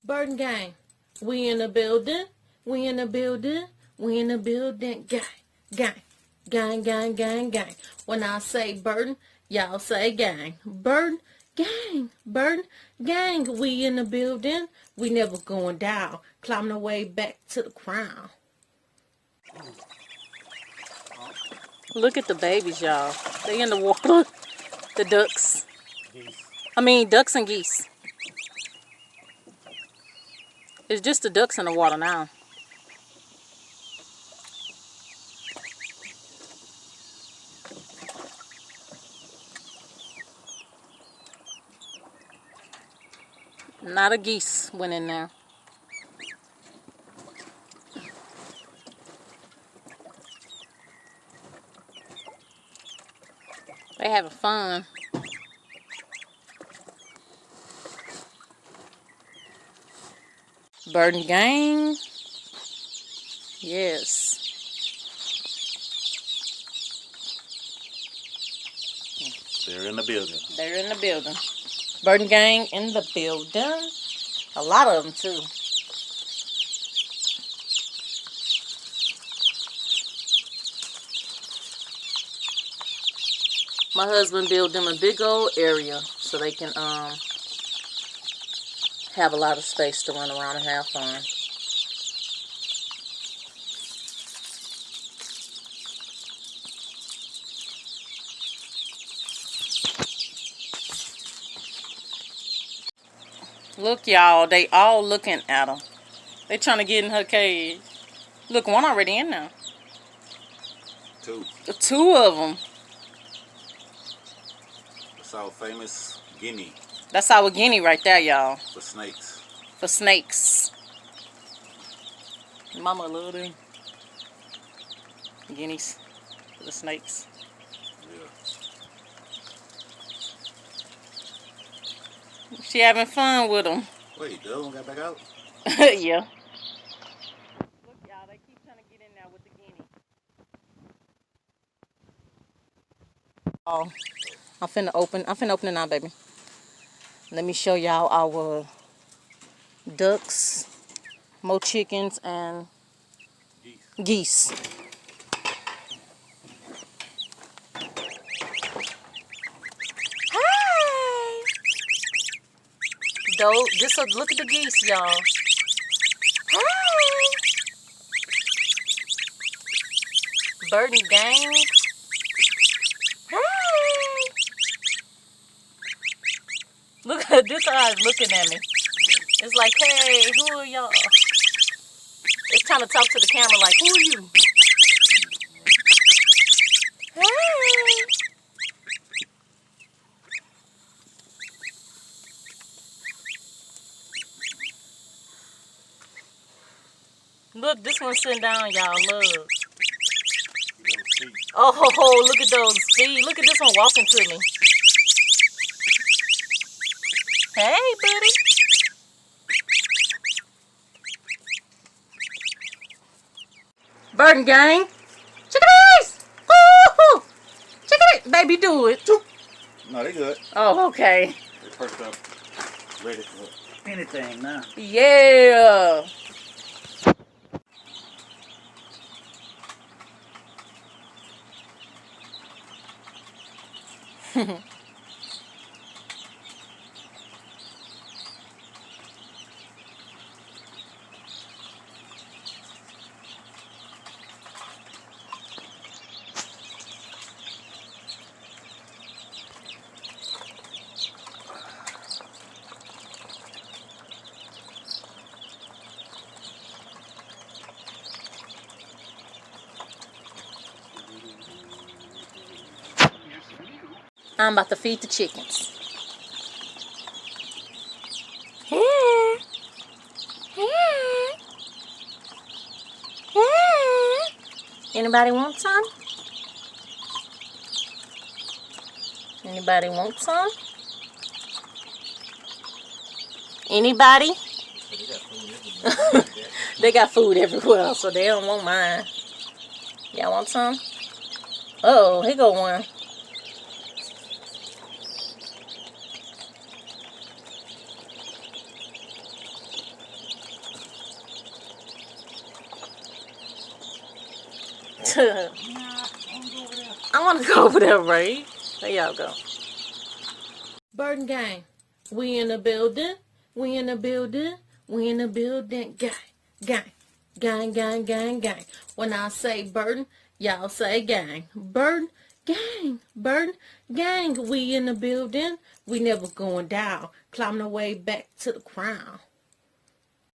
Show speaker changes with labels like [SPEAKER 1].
[SPEAKER 1] Burton gang, we in the building, we in the building, we in the building, gang, gang, gang, gang, gang, gang. When I say Burton, y'all say gang. Burton, gang, gang, we in the building, we never going down, climbing our way back to the crown. Look at the babies, y'all. They in the water. The ducks. Ducks and geese. It's just the ducks in the water now. Not a geese went in there. They having fun. Burton gang. Yes.
[SPEAKER 2] They're in the building.
[SPEAKER 1] They're in the building. Burton gang in the building. A lot of them too. My husband built them a big old area so they can have a lot of space to run around and have fun. Look, y'all, they all looking at her. They trying to get in her cage. Look, one already in there. Two of them.
[SPEAKER 2] That's our famous Guinea.
[SPEAKER 1] That's our Guinea right there, y'all.
[SPEAKER 2] For snakes.
[SPEAKER 1] For snakes. Mama love them. Guineas. For the snakes.
[SPEAKER 2] Yeah.
[SPEAKER 1] She having fun with them.
[SPEAKER 2] Wait, the other one got back out?
[SPEAKER 1] Yeah. Look, y'all, they keep trying to get in there with the Guinea. Oh, I'm finna open it now, baby. Let me show y'all our ducks, more chickens, and geese. Hi! Look at the geese, y'all. Hi! Burton gang. Hi! Look at this eye looking at me. It's like, hey, who are y'all? It's trying to talk to the camera like, who are you? Hey! Look, this one's sitting down, y'all. Look. Oh, look at those feet. Look at this one walking to me. Hey, buddy. Burton gang. Chickadees! Woo-hoo! Chickadee! Baby, do it.
[SPEAKER 2] No, they good.
[SPEAKER 1] Oh, okay.
[SPEAKER 2] They perked up. Ready for anything now.
[SPEAKER 1] Yeah. I'm about to feed the chickens. Here. Here. Here. Anybody want some? Anybody want some? Anybody? They got food everywhere, so they don't want mine. Y'all want some? Uh-oh, here go one.
[SPEAKER 2] Nah, I wanna go over there.
[SPEAKER 1] I want to go over there, right? There y'all go. Burton gang, we in the building. We in the building. We in the building. Gang. Gang. When I say Burton, y'all say gang. Burton, gang. We in the building. We never going down. Climbing our way back to the crown.